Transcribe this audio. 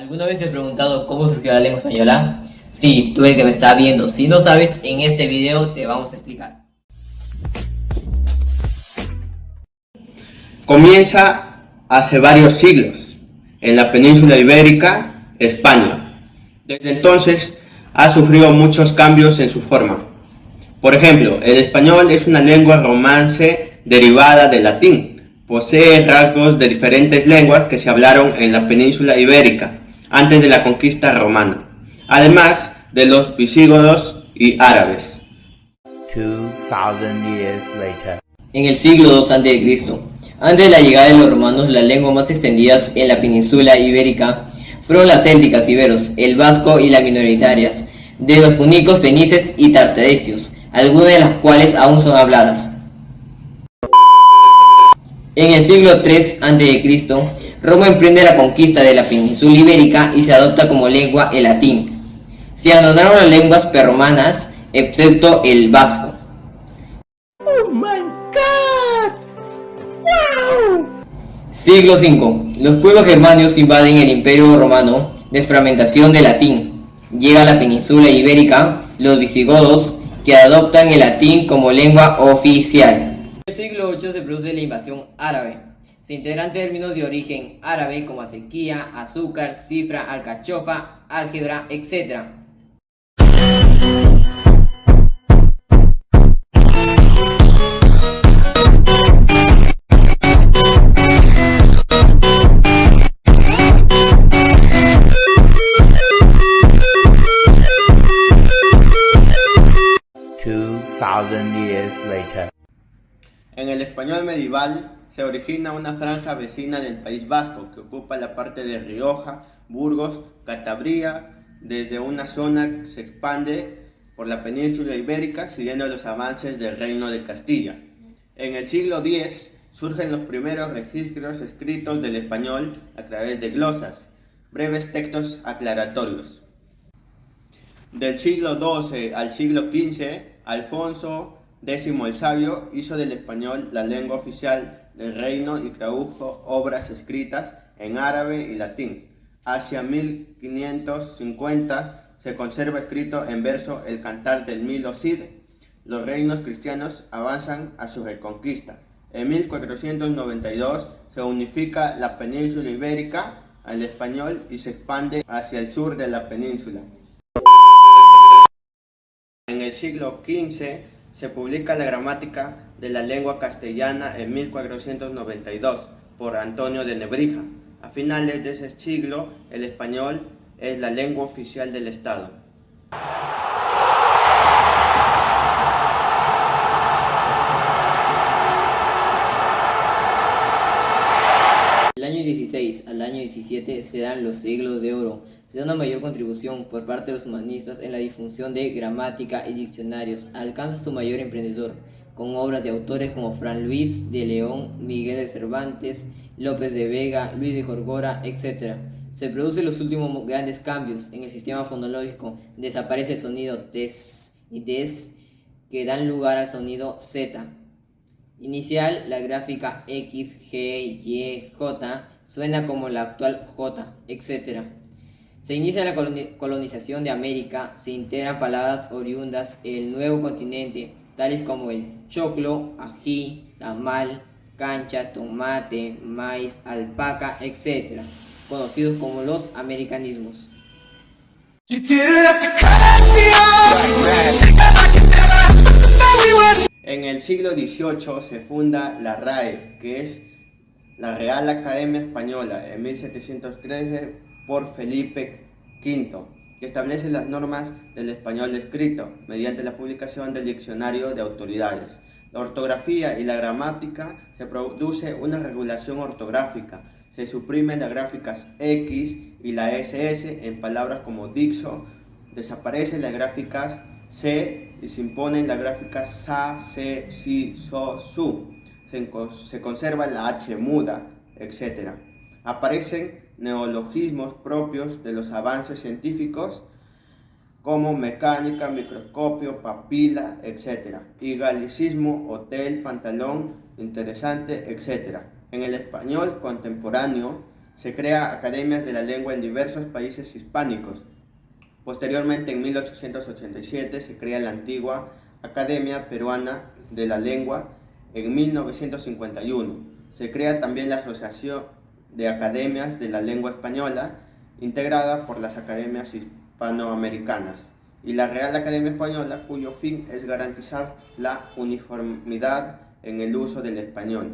¿Alguna vez te has preguntado cómo surgió la lengua española? Sí, tú el que me está viendo. Si no sabes, en este video te vamos a explicar. Comienza hace varios siglos, en la península ibérica, España. Desde entonces ha sufrido muchos cambios en su forma. Por ejemplo, el español es una lengua romance derivada del latín. Posee rasgos de diferentes lenguas que se hablaron en la península ibérica antes de la conquista romana, además de los visigodos y árabes. 2000 years later. En el siglo II a.C., antes de la llegada de los romanos, las lenguas más extendidas en la península ibérica fueron las célticas, iberos, el vasco y las minoritarias de los punicos, fenices y tartesios, algunas de las cuales aún son habladas. En el siglo III a.C., Roma emprende la conquista de la península ibérica y se adopta como lengua el latín. Se abandonaron las lenguas prerromanas, excepto el vasco. Oh my God! Wow! Siglo V. Los pueblos germanos invaden el Imperio Romano de fragmentación del latín. Llega a la península ibérica los visigodos, que adoptan el latín como lengua oficial. En el siglo VIII se produce la invasión árabe. Se integran términos de origen árabe como acequia, azúcar, cifra, alcachofa, álgebra, etc. Years later. En el español medieval se origina una franja vecina del País Vasco que ocupa la parte de Rioja, Burgos, Cantabria. Desde una zona se expande por la península ibérica siguiendo los avances del Reino de Castilla. En el siglo X surgen los primeros registros escritos del español a través de glosas, breves textos aclaratorios. Del siglo XII al siglo XV, Alfonso X el Sabio hizo del español la lengua oficial del reino y tradujo obras escritas en árabe y latín. Hacia 1550 se conserva escrito en verso el Cantar del Milo Cid. Los reinos cristianos avanzan a su reconquista. En 1492 se unifica la península ibérica al español y se expande hacia el sur de la península. En el siglo XV se publica la gramática de la lengua castellana en 1492 por Antonio de Nebrija. A finales de ese siglo, el español es la lengua oficial del Estado. Del año 16 al año 17 se dan los siglos de oro. Se da una mayor contribución por parte de los humanistas en la difusión de gramática y diccionarios. Alcanza su mayor emprendedor, con obras de autores como Fran Luis de León, Miguel de Cervantes, López de Vega, Luis de Gorgora, etc. Se producen los últimos grandes cambios en el sistema fonológico. Desaparece el sonido tes y des, que dan lugar al sonido z. Inicial, la gráfica X, G, Y, J suena como la actual J, etc. Se inicia la colonización de América, se integran palabras oriundas del nuevo continente, tales como el choclo, ají, tamal, cancha, tomate, maíz, alpaca, etc., conocidos como los americanismos. En el siglo XVIII se funda la RAE, que es la Real Academia Española, en 1713 por Felipe V, que establece las normas del español escrito mediante la publicación del Diccionario de Autoridades. La ortografía y la gramática se produce una regulación ortográfica. Se suprimen las gráficas X y la SS en palabras como dixo, desaparecen las gráficas C y se imponen las gráficas sa, se, si, so, su. Se conserva la H muda, etc. Aparecen neologismos propios de los avances científicos como mecánica, microscopio, papila, etc. Y galicismo, hotel, pantalón, interesante, etc. En el español contemporáneo Se crea academias de la lengua en diversos países hispánicos. Posteriormente, en 1887, se crea la antigua Academia Peruana de la Lengua. En 1951, se crea también la Asociación de Academias de la Lengua Española, integrada por las academias hispanoamericanas, y la Real Academia Española, cuyo fin es garantizar la uniformidad en el uso del español.